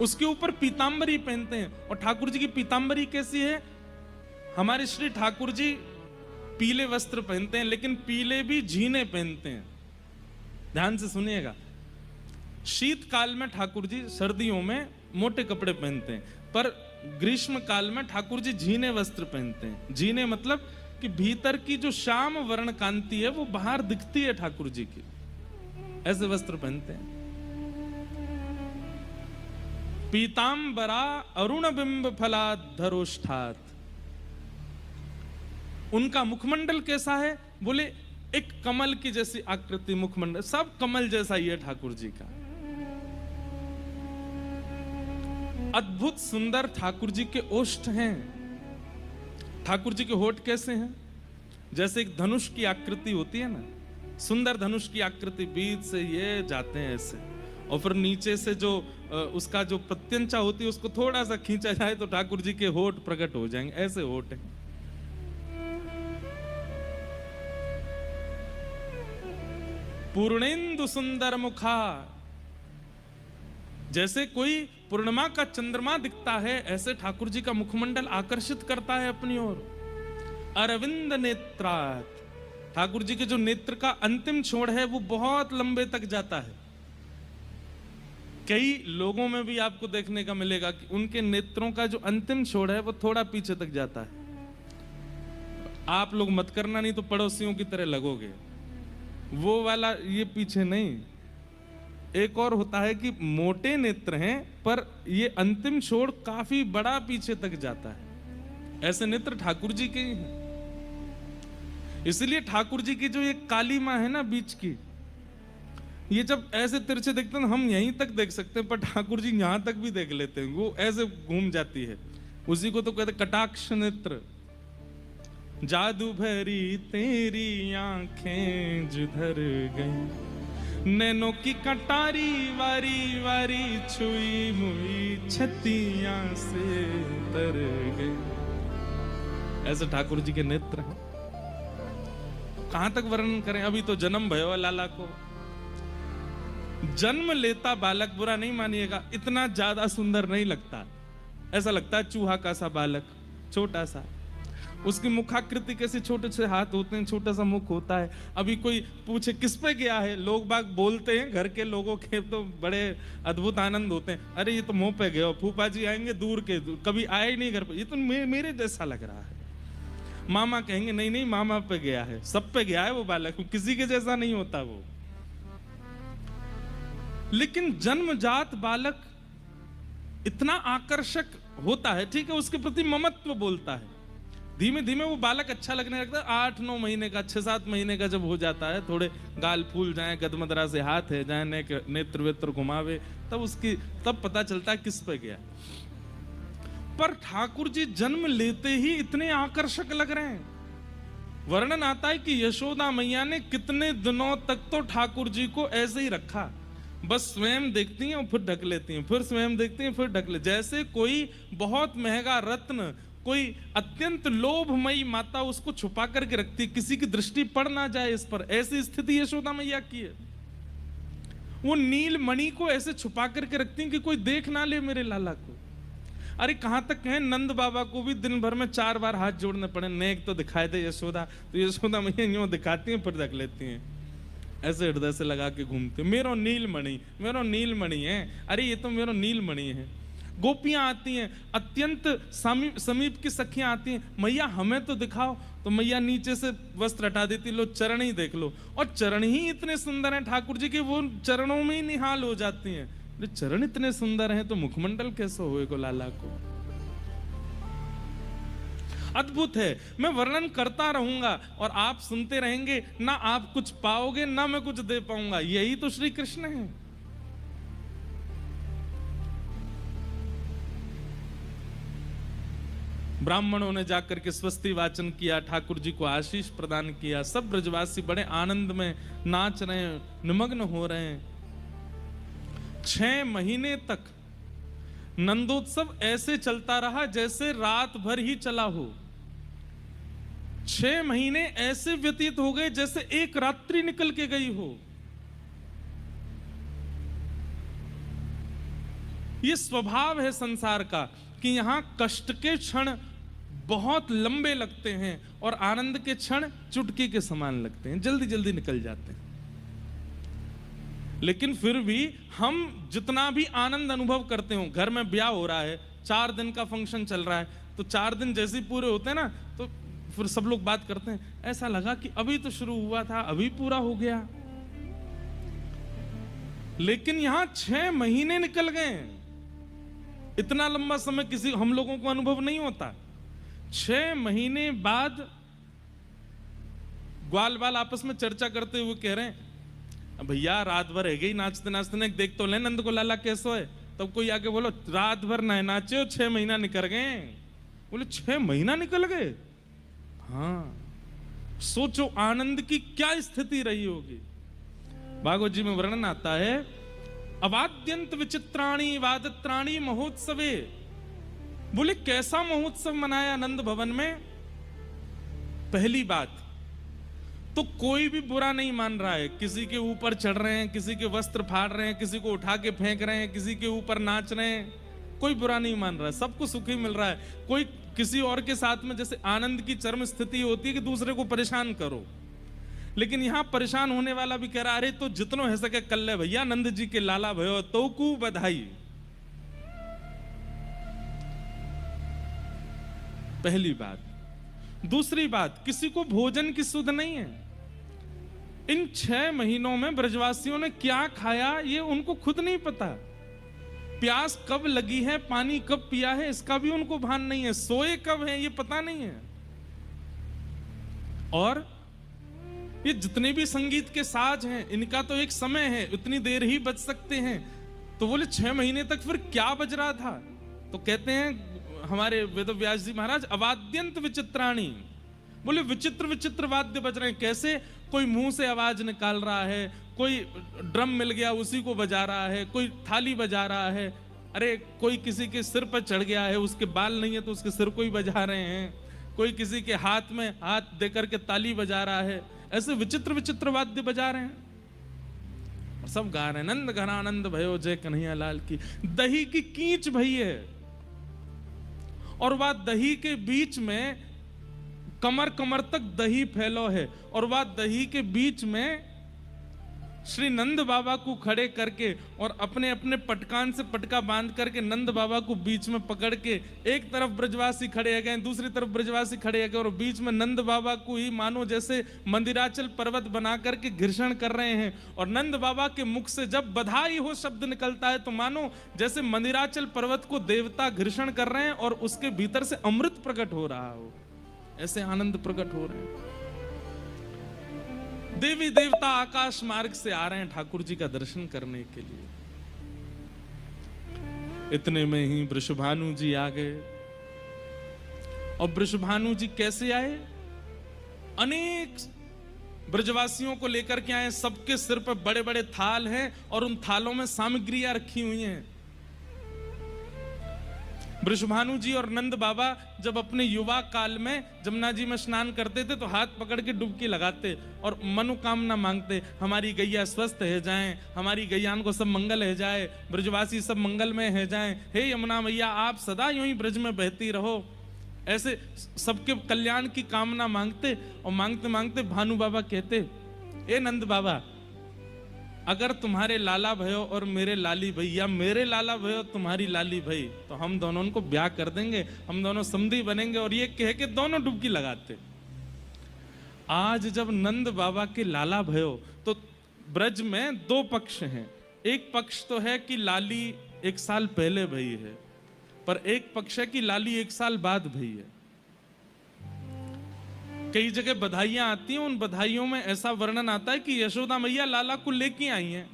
उसके ऊपर पीतांबरी पहनते हैं। और ठाकुर जी की पीतांबरी कैसी है? हमारे श्री ठाकुर जी पीले वस्त्र पहनते हैं, लेकिन पीले भी झीने पहनते हैं। ध्यान से सुनिएगा, शीतकाल में ठाकुर जी सर्दियों में मोटे कपड़े पहनते हैं, पर ग्रीष्म काल में ठाकुर जी झीने वस्त्र पहनते हैं। झीने मतलब कि भीतर की जो श्याम वर्ण कांति है वो बाहर दिखती है ठाकुर जी की, ऐसे वस्त्र पहनते हैं। पीतांबरा अरुण बिंब फलाधरोष्ठात्, उनका मुखमंडल कैसा है? बोले एक कमल की जैसी आकृति मुखमंडल, सब कमल जैसा ही है ठाकुर जी का। अद्भुत सुंदर ठाकुर जी के ओष्ठ हैं। ठाकुर जी के होठ कैसे हैं? जैसे एक धनुष की आकृति होती है ना, सुंदर धनुष की आकृति, बीच से ये जाते हैं ऐसे, और फिर नीचे से जो उसका जो प्रत्यंचा होती है उसको थोड़ा सा खींचा जाए तो ठाकुर जी के होठ प्रकट हो जाएंगे, ऐसे होठ हैं। पूर्णेन्दु सुंदर मुखा, जैसे कोई पूर्णिमा का चंद्रमा दिखता है, ऐसे ठाकुर जी का मुखमंडल आकर्षित करता है अपनी ओर। अरविंद नेत्रात्, ठाकुर जी के जो नेत्र का अंतिम छोड़ है वो बहुत लंबे तक जाता है। कई लोगों में भी आपको देखने का मिलेगा कि उनके नेत्रों का जो अंतिम छोड़ है वो थोड़ा पीछे तक जाता है। आप लोग मत करना, नहीं तो पड़ोसियों की तरह लगोगे। वो वाला ये पीछे नहीं। एक और होता है कि मोटे नेत्र हैं पर ये अंतिम छोड़ काफी बड़ा पीछे तक जाता है। ऐसे नेत्र ठाकुर जी के ही हैं। इसलिए ठाकुर जी की जो ये काली माँ है ना बीच की, ये जब ऐसे तिरछे देखते हैं हम यहीं तक देख सकते हैं, पर ठाकुर जी यहां तक भी देख लेते हैं। वो ऐसे घूम जाती है। उसी को तो कहते कटाक्ष नेत्र। जादू भरी तेरी आंखें जिधर गई, नैनों की कटारी वारी वारी छुई मुई छतियां से तर गई। ऐसे ठाकुर जी के नेत्र हैं। कहां तक वर्णन करें, अभी तो जन्म भयो लाला को। जन्म लेता बालक, बुरा नहीं मानिएगा, इतना ज्यादा सुंदर नहीं लगता। ऐसा लगता है चूहा का सा बालक, छोटा सा। उसकी मुखाकृति कैसे, छोटे से हाथ होते हैं, छोटा सा मुख होता है। अभी कोई पूछे किस पे गया है, लोग बाग बोलते हैं, घर के लोगों के तो बड़े अद्भुत आनंद होते हैं। अरे ये तो मुंह पे गया, फूफा जी आएंगे दूर के, कभी आए ही नहीं घर पे, ये तो मेरे जैसा लग रहा है। मामा कहेंगे नहीं नहीं मामा पे गया है, सब पे गया है वो बालक, किसी के जैसा नहीं होता वो। लेकिन जन्मजात बालक इतना आकर्षक होता है, ठीक है, उसके प्रति ममत्व बोलता है। धीमे धीमे वो बालक अच्छा लगने लगता है। 8-9 महीने का, 6-7 महीने का जब हो जाता है, थोड़े गाल फूल जाए, गदमदरा से हाथ है जाए, नेत्र वेत्र घुमावे, तब पता चलता है किस पे गया। पर ठाकुर जी जन्म लेते ही इतने आकर्षक लग रहे हैं। वर्णन आता है कि यशोदा मैया ने कितने दिनों तक तो ठाकुर जी को ऐसे ही रखा, बस स्वयं देखती हैं और फिर ढक लेती हैं, फिर स्वयं देखती हैं फिर ढक ले, जैसे कोई बहुत महंगा रत्न, कोई अत्यंत लोभमयी माता उसको छुपा करके रखती है, किसी की दृष्टि पड़ ना जाए इस पर। ऐसी स्थिति यशोदा मैया की है। वो नील मणि को ऐसे छुपा करके रखती हैं कि कोई देख ना ले मेरे लाला को। अरे कहां तक है, नंद बाबा को भी दिन भर में 4 बार हाथ जोड़ने पड़े, नेक तो दिखाई दे यशोदा, तो यशोदा मैया यूं दिखाती हैं फिर रख लेती हैं, ऐसे हृदय से लगा के घूमते, मेरो नीलमणि, मेरो नीलमणि है। अरे ये तो मेरो नीलमणि है। गोपियां आती हैं, अत्यंत समीप की सखियां आती हैं, मैया हमें तो दिखाओ, तो मैया नीचे से वस्त्र हटा देती, लो चरण ही देख लो। और चरण ही इतने सुंदर हैं ठाकुर जी के, वो चरणों में ही निहाल हो जाती हैं। चरण इतने सुंदर हैं तो मुखमंडल कैसे होए को लाला को। अद्भुत है। मैं वर्णन करता रहूंगा और आप सुनते रहेंगे, ना आप कुछ पाओगे ना मैं कुछ दे पाऊंगा। यही तो श्री कृष्ण है। ब्राह्मणों ने जाकर के स्वस्ति वाचन किया, ठाकुर जी को आशीष प्रदान किया। सब ब्रजवासी बड़े आनंद में नाच रहे हैं, निमग्न हो रहे हैं। 6 महीने तक नंदोत्सव ऐसे चलता रहा जैसे रात भर ही चला हो। 6 महीने ऐसे व्यतीत हो गए जैसे एक रात्रि निकल के गई हो। यह स्वभाव है संसार का कि यहां कष्ट के क्षण बहुत लंबे लगते हैं और आनंद के क्षण चुटकी के समान लगते हैं, जल्दी जल्दी निकल जाते हैं। लेकिन फिर भी हम जितना भी आनंद अनुभव करते हो, घर में ब्याह हो रहा है, 4 दिन का फंक्शन चल रहा है, तो 4 दिन जैसे ही पूरे होते हैं ना, तो फिर सब लोग बात करते हैं, ऐसा लगा कि अभी तो शुरू हुआ था, अभी पूरा हो गया। लेकिन यहां 6 महीने निकल गए। इतना लंबा समय किसी हम लोगों को अनुभव नहीं होता। 6 महीने बाद ग्वाल बाल आपस में चर्चा करते हुए कह रहे हैं, भैया रात भर है गई नाचते नाचते ने, देख तो ले नंद को लाला कैसो है। तब कोई आके बोलो रात भर ना नाचे, 6 महीना निकल गए। बोले 6 महीना निकल गए। हाँ, सोचो आनंद की क्या स्थिति रही होगी। भागवत जी में वर्णन आता है, अवाद्यंत विचित्राणी वादत्राणी महोत्सवे। बोले कैसा महोत्सव मनाया नंद भवन में। पहली बात तो कोई भी बुरा नहीं मान रहा है, किसी के ऊपर चढ़ रहे हैं, किसी के वस्त्र फाड़ रहे हैं, किसी को उठा के फेंक रहे हैं, किसी के ऊपर नाच रहे हैं, कोई बुरा नहीं मान रहा है, सबको सुख ही मिल रहा है। कोई किसी और के साथ में जैसे आनंद की चरम स्थिति होती है कि दूसरे को परेशान करो, लेकिन यहां परेशान होने वाला भी कह रहा अरे तो जितनो है सके कल ले भैया, नंद जी के लाला भयो तो कू बधाई। पहली बात। दूसरी बात, किसी को भोजन की सुध नहीं है। इन 6 महीनों में ब्रजवासियों ने क्या खाया ये उनको खुद नहीं पता। प्यास कब लगी है, पानी कब पिया है, इसका भी उनको भान नहीं है। सोए कब है ये पता नहीं है। और ये जितने भी संगीत के साज हैं, इनका तो एक समय है, उतनी देर ही बज सकते हैं। तो बोले 6 महीने तक फिर क्या बज रहा था? तो कहते हैं हमारे वेदव्यास जी महाराज, अवाद्यंत विचित्राणी। बोले विचित्र विचित्र वाद्य बज रहे हैं। कैसे? कोई मुंह से आवाज निकाल रहा है, कोई ड्रम मिल गया उसी को बजा रहा है, कोई थाली बजा रहा है, अरे कोई किसी के सिर पर चढ़ गया है, उसके बाल नहीं है तो उसके सिर को ही बजा रहे हैं, कोई किसी के हाथ में हाथ देकर के ताली बजा रहा है। ऐसे विचित्र विचित्र वाद्य बजा रहे हैं और सब गा रहे हैं, नंद घनानंद भयो जय कन्हैया लाल की। दही की कीच भई है और वह दही के बीच में कमर कमर तक दही फैलो है, और वह दही के बीच में श्री नंद बाबा को खड़े करके और अपने अपने पटकान से पटका बांध करके नंद बाबा को बीच में पकड़ के, एक तरफ ब्रजवासी खड़े गए, दूसरी तरफ ब्रजवासी खड़े गए, और बीच में नंद बाबा को ही मानो जैसे मंदिराचल पर्वत बना करके घर्षण कर रहे हैं। और नंद बाबा के मुख से जब बधाई हो शब्द निकलता है तो मानो जैसे मंदिराचल पर्वत को देवता घर्षण कर रहे हैं और उसके भीतर से अमृत प्रकट हो रहा हो, ऐसे आनंद प्रकट हो रहे हैं। देवी देवता आकाश मार्ग से आ रहे हैं ठाकुर जी का दर्शन करने के लिए। इतने में ही वृषभानु जी आ गए। और वृषभानु जी कैसे आए? अनेक ब्रजवासियों को लेकर के आए। सबके सिर पर बड़े बड़े थाल हैं और उन थालों में सामग्रियां रखी हुई हैं। वृषभानु जी और नंद बाबा जब अपने युवा काल में जमुना जी में स्नान करते थे तो हाथ पकड़ के डुबकी लगाते और मनोकामना मांगते, हमारी गैया स्वस्थ है जाएं, हमारी गैयान को सब मंगल है जाए, ब्रजवासी सब मंगल में है जाएं, हे यमुना मैया आप सदा यूं ही ब्रज में बहती रहो। ऐसे सबके कल्याण की कामना मांगते और मांगते मांगते भानु बाबा कहते, ए नंद बाबा, अगर तुम्हारे लाला भयो और मेरे लाली भई, या मेरे लाला भयो तुम्हारी लाली भई, तो हम दोनों को ब्याह कर देंगे, हम दोनों समधी बनेंगे। और ये कह के दोनों डुबकी लगाते। आज जब नंद बाबा के लाला भयो, तो ब्रज में 2 पक्ष हैं। एक पक्ष तो है कि लाली 1 साल पहले भई है, पर एक पक्ष है कि लाली 1 साल बाद भई है। कई जगह बधाइयां आती हैं, उन बधाइयों में ऐसा वर्णन आता है कि यशोदा मैया लाला को लेके आई हैं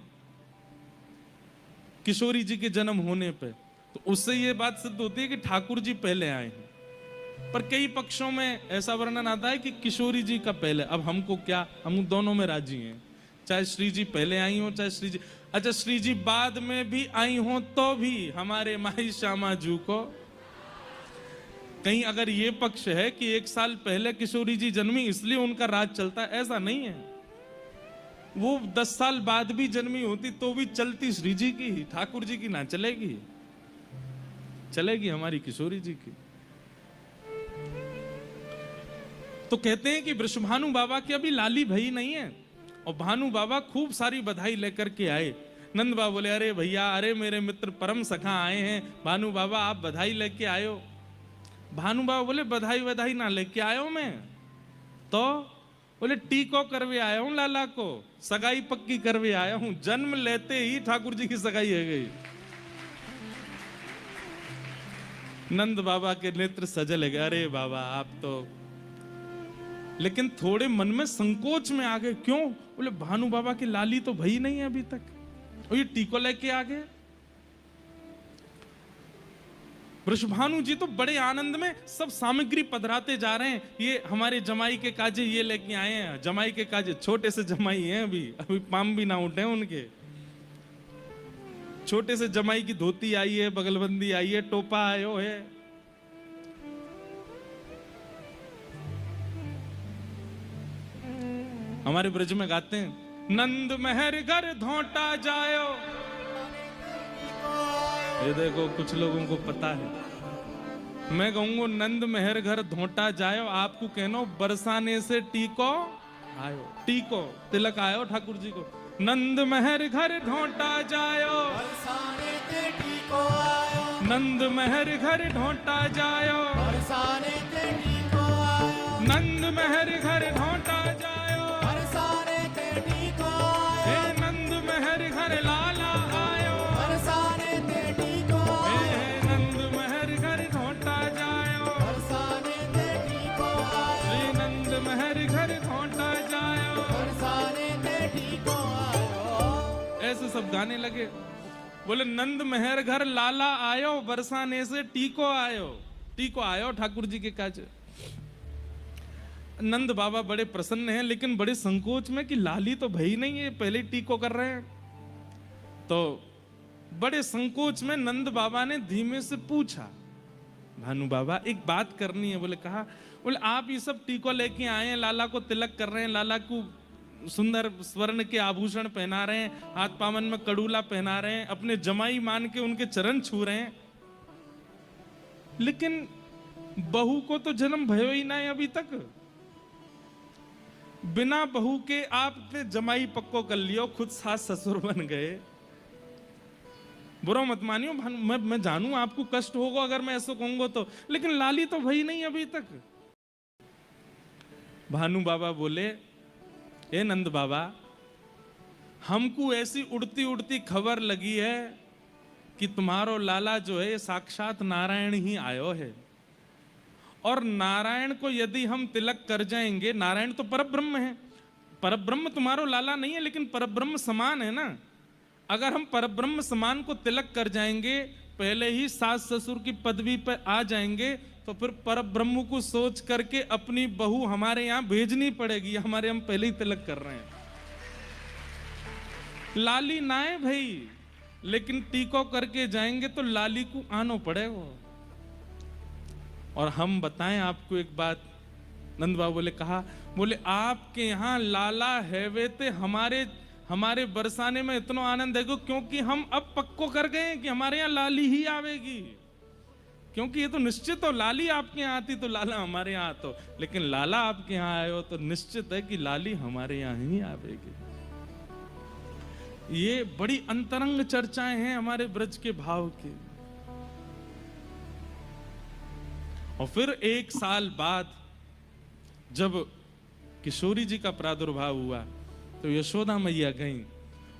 किशोरी जी के जन्म होने पे, तो उससे ये बात सिद्ध होती है कि ठाकुर जी पहले आए हैं। पर कई पक्षों में ऐसा वर्णन आता है कि किशोरी जी का पहले। अब हमको क्या, हम दोनों में राजी हैं, चाहे श्री जी पहले आई हो चाहे श्री जी, अच्छा श्री जी बाद में भी आई हो तो भी हमारे माई श्यामा जू को। कहीं अगर ये पक्ष है कि 1 साल पहले किशोरी जी जन्मी इसलिए उनका राज चलता है, ऐसा नहीं है। वो 10 साल बाद भी जन्मी होती तो भी चलती श्री जी की, ठाकुर जी की ना चलेगी, चलेगी हमारी किशोरी जी की। तो कहते हैं कि वृषभानु बाबा की अभी लाली भई नहीं है और भानु बाबा खूब सारी बधाई लेकर के आए। नंद बाबा बोले, अरे भैया, अरे मेरे मित्र परम सखा आए हैं, भानु बाबा आप बधाई लेके आए हो। भानु बाबा बोले, बधाई बधाई ना लेके आयो मैं तो। बोले, टीको करवे आया हूं लाला को, सगाई पक्की करवे आया हूं। जन्म लेते ही ठाकुर जी की सगाई हो गई। नंद बाबा के नेत्र सजल गए, अरे बाबा आप तो, लेकिन थोड़े मन में संकोच में आ गए। क्यों? बोले, भानु बाबा की लाली तो भई नहीं है अभी तक, और ये टीको लेके आ गए। वृषभानु जी तो बड़े आनंद में सब सामग्री पधराते जा रहे हैं। ये हमारे जमाई के काजे ये लेके आए हैं, जमाई के काजे, छोटे से जमाई हैं, अभी पाम भी ना उठे उनके। छोटे से जमाई की धोती आई है, बगलबंदी आई है, टोपा आयो है। हमारे ब्रज में गाते हैं, नंद महर घर धोटा जायो। ये देखो कुछ लोगों को पता है, मैं कहूंगा नंद महर घर धोटा जायो, आपको कहना बरसाने से टीको आयो, टीको तिलक आयो ठाकुर जी को। नंद महर घर ढोंटा जायो, बरसाने ते टीको आयो, नंद महर घर ढोंटा जायो, बरसाने ते टीको आयो, नंद महर घर ढोंटा जायो, बरसाने ते टीको आयो, हे नंद महर घर लाला आयो, बरसाने ते टीको हे आयो, नंद महर घर ढोंटा जायो, बरसाने ते टीको आयो, श्री नंद महर घर ढोंटा जायो। बरसाने ते टीको आयो। ऐसे सब गाने लगे। बोले नंद महर घर लाला आयो, बरसाने से टीको आयो। टीको आयो ठाकुर जी के काज। नंद बाबा बड़े प्रसन्न हैं, लेकिन बड़े संकोच में कि लाली तो भई नहीं है, पहले टीको कर रहे हैं। तो बड़े संकोच में नंद बाबा ने धीमे से पूछा, भानु बाबा एक बात करनी है। बोले कहा? बोले आप ये सब टीको लेके आए हैं, लाला को तिलक कर रहे हैं, लाला को सुंदर स्वर्ण के आभूषण पहना रहे हैं, हाथ पावन में कड़ूला पहना रहे हैं, अपने जमाई मान के उनके चरण छू रहे हैं, लेकिन बहू को तो जन्म भयो ही ना है अभी तक। बिना बहू के आपने जमाई पक्को कर लियो, खुद सास ससुर बन गए। बुरा मत मानियो, मैं जानू आपको कष्ट होगा अगर मैं ऐसा कहूंगा तो, लेकिन लाली तो भई नहीं अभी तक। भानु बाबा बोले, ए नंद बाबा, हमको ऐसी उड़ती उड़ती खबर लगी है कि तुम्हारो लाला जो है साक्षात नारायण ही आयो है, और नारायण को यदि हम तिलक कर जाएंगे, नारायण तो परब्रह्म है, परब्रह्म तुम्हारो लाला नहीं है लेकिन परब्रह्म समान है ना। अगर हम परब्रह्म समान को तिलक कर जाएंगे, पहले ही सास ससुर की पदवी पर आ जाएंगे, तो फिर परब्रह्म को सोच करके अपनी बहू हमारे यहां भेजनी पड़ेगी। हमारे हम पहले ही तिलक कर रहे हैं, लाली ना है भाई, लेकिन टीको करके जाएंगे तो लाली को आनो पड़ेगा। और हम बताएं आपको एक बात, नंद बाबा बोले कहा, बोले आपके यहाँ लाला है वे ते हमारे बरसाने में इतना आनंद है क्योंकि हम अब पक्को कर गए हैं कि हमारे यहाँ लाली ही आवेगी। क्योंकि ये तो निश्चित हो, लाली आपके यहाँ आती तो लाला हमारे यहाँ आतो, लेकिन लाला आपके यहाँ आए हो तो निश्चित है कि लाली हमारे यहाँ ही आवेगी। ये बड़ी अंतरंग चर्चाएं हैं हमारे ब्रज के भाव की। और फिर एक साल बाद जब किशोरी जी का प्रादुर्भाव हुआ तो यशोदा मैया गईं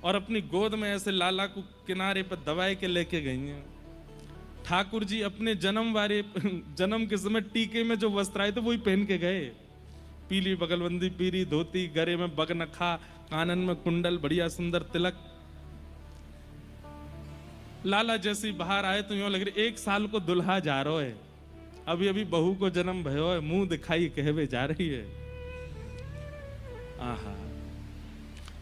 और अपनी गोद में ऐसे लाला को किनारे पर दबाए के लेके गई हैं। ठाकुर जी अपने जन्म के समय टीके में जो वस्त्र आए थे वही पहन के गए, पीली बगलबंदी, पीली धोती, गले में बगनखा, कानन में कुंडल, बढ़िया सुंदर तिलक। लाला जैसी बाहर आए तो यूं लग रही 1 साल को दुल्हा जा रहा है, अभी अभी बहू को जन्म भयो है, मुंह दिखाई कहवे जा रही है। आहा,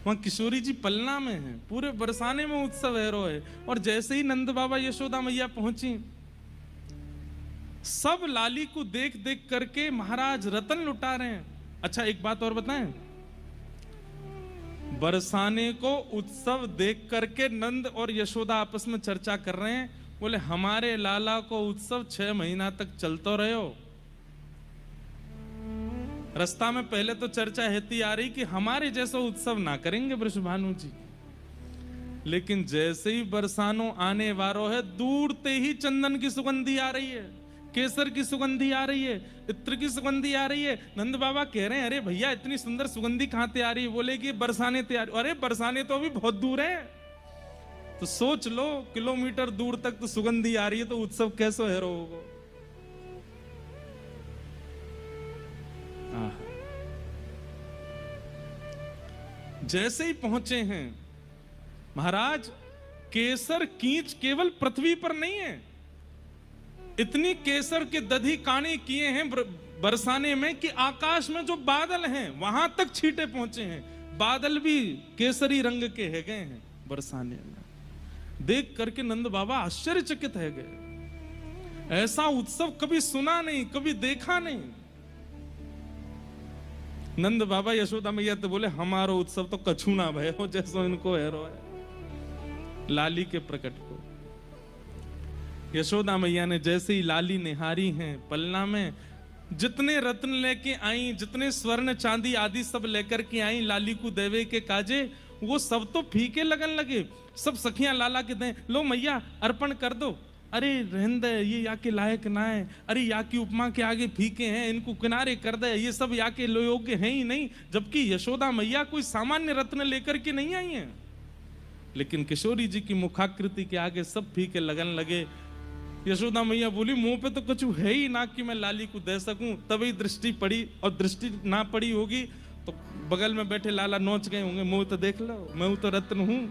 वहां किशोरी जी पलना में है, पूरे बरसाने में उत्सव है है। और जैसे ही नंद बाबा यशोदा मैया पहुंची, सब लाली को देख देख करके महाराज रतन लुटा रहे हैं। अच्छा एक बात और बताएं, बरसाने को उत्सव देख करके नंद और यशोदा आपस में चर्चा कर रहे हैं। बोले हमारे लाला को उत्सव 6 महीना तक चलता रहो। रास्ता में पहले तो चर्चा हेती आ रही कि हमारे जैसा उत्सव ना करेंगे वृषभानु जी, लेकिन जैसे ही बरसानो आने वारो है, दूरते ही चंदन की सुगंधी आ रही है, केसर की सुगंधी आ रही है, इत्र की सुगंधी आ रही है। नंद बाबा कह रहे हैं अरे भैया इतनी सुंदर सुगंधी कहां से आ रही है? बोले कि बरसाने तैयार। अरे बरसाने तो अभी बहुत दूर है, तो सोच लो किलोमीटर दूर तक तो सुगंधी आ रही है, तो उत्सव कैसे है होगा? जैसे ही पहुंचे हैं महाराज, केसर कींच केवल पृथ्वी पर नहीं है, इतनी केसर के दधी काने किए हैं बरसाने में कि आकाश में जो बादल हैं वहां तक छींटे पहुंचे हैं। बादल भी केसरी रंग के है गए हैं बरसाने में। देख करके नंद बाबा आश्चर्यचकित है गए, ऐसा उत्सव कभी सुना नहीं, कभी देखा नहीं। नंद बाबा यशोदा मैया तो बोले हमारो उत्सव तो कछु ना भयो जैसो इनको हेरो है। लाली के प्रकट को यशोदा मैया ने जैसे ही लाली निहारी हैं पलना में, जितने रत्न लेके आई, जितने स्वर्ण चांदी आदि सब लेकर के आई लाली को देवे के काजे, वो सब तो फीके लगन लगे। सब सखियां लाला के दें, लो मैया अर्पण कर दो। अरे रहन दे, ये या के लायक ना है, अरे या की उपमा के आगे फीके हैं, इनको किनारे कर दे, ये सब या के योग्य हैं ही नहीं। जबकि यशोदा मैया कोई सामान्य रत्न लेकर के नहीं आई हैं, लेकिन किशोरी जी की मुखाकृति के आगे सब फीके लगन लगे। यशोदा मैया बोली, मुंह पे तो कुछ है ही ना कि मैं लाली को दे सकूं। तभी दृष्टि पड़ी, और दृष्टि ना पड़ी होगी तो बगल में बैठे लाला नोच गए होंगे, मुंह तो देख लो, मैं तो रत्न हूं।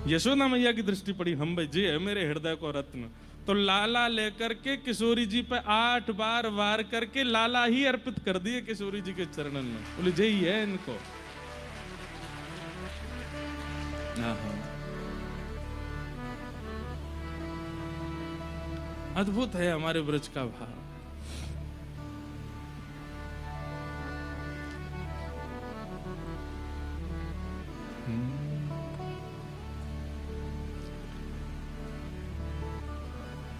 यशोदा मैया की दृष्टि पड़ी, हम भाई जी है मेरे हृदय को रत्न। तो लाला लेकर के किशोरी जी पे 8 बार वार करके लाला ही अर्पित कर दिए किशोरी जी के चरणन में। बोले जय है इनको। अद्भुत है हमारे ब्रज का भाव।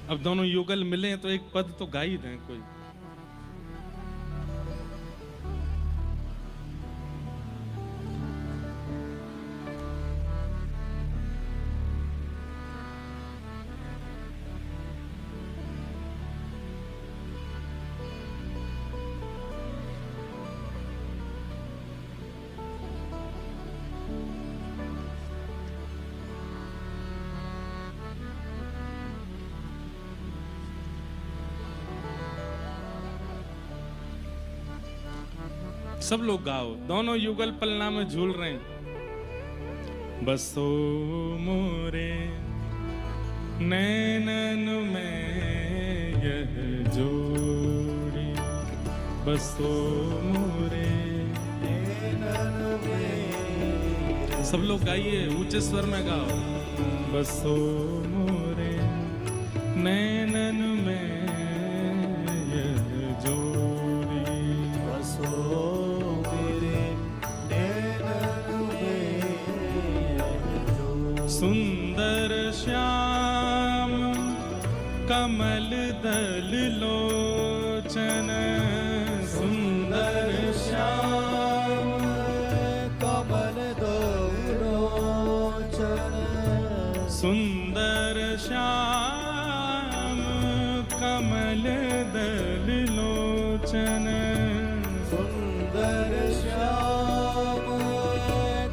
अब दोनों युगल मिले तो एक पद तो गा ही दें कोई। सब लोग गाओ, दोनों युगल पलना में झूल रहे हैं। बसो मोरे नैनन में यह जोड़ी, बसो मोरे नैनन में। सब लोग गाइए, ऊंचे स्वर में गाओ। बसो मोरे नैनन में यह जोड़ी, बसो सुंदर श्याम कमल दल लोचन, सुंदर श्याम कमल दल लोचन, सुंदर श्याम कमल दल लोचन, सुंदर श्याम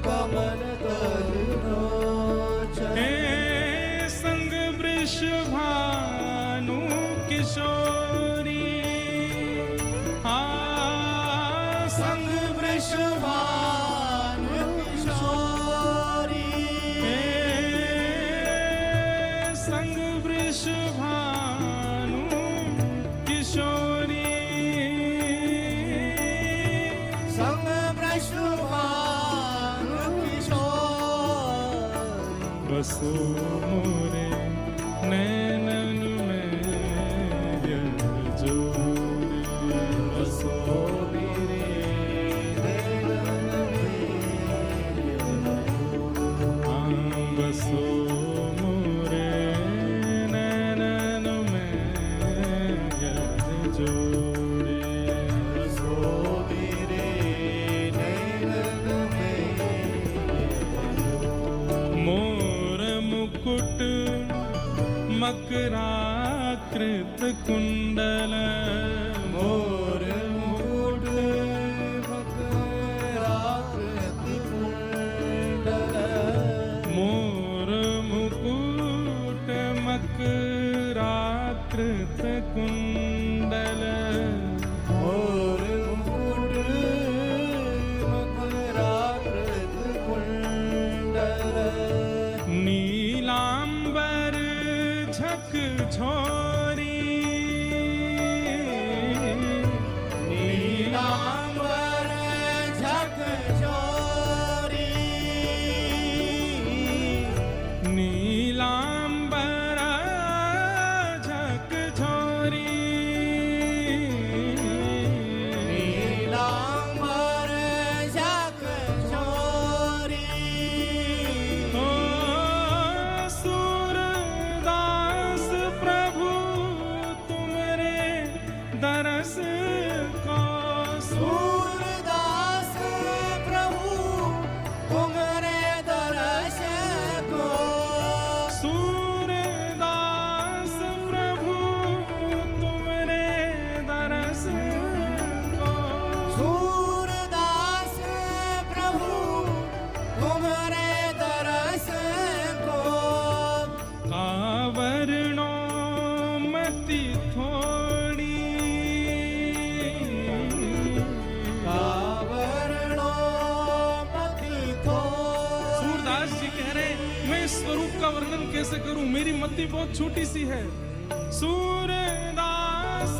कमल दल लोचन। संग वृष भानु किशोरी, संग वृष भानु किशोरी, संग वृष भानु किशोरी, संग वृष भानु किशोरी। बसो मोरे नैनन में यह जोड़ी, बसो मेरे नैनन में बसो मोरे नैनन में यह जोड़ी, बसो मेरे नैनन में। मोर मुकुट मकराकृत कुंडल, मोर मुकुट मकराकृत कुंडल, मोर मुकुट मकराकृत कुंडल, मोर मुकुट मकराकृत कुंडल। नीलांबर झक झोरी, नीलांबर झक झोरी, नीलांबर झक झोरी, नीलांबर झक झोरी। ओ सूरदास प्रभु वर्णन कैसे करूं, मेरी मति बहुत छोटी सी है। सूरदास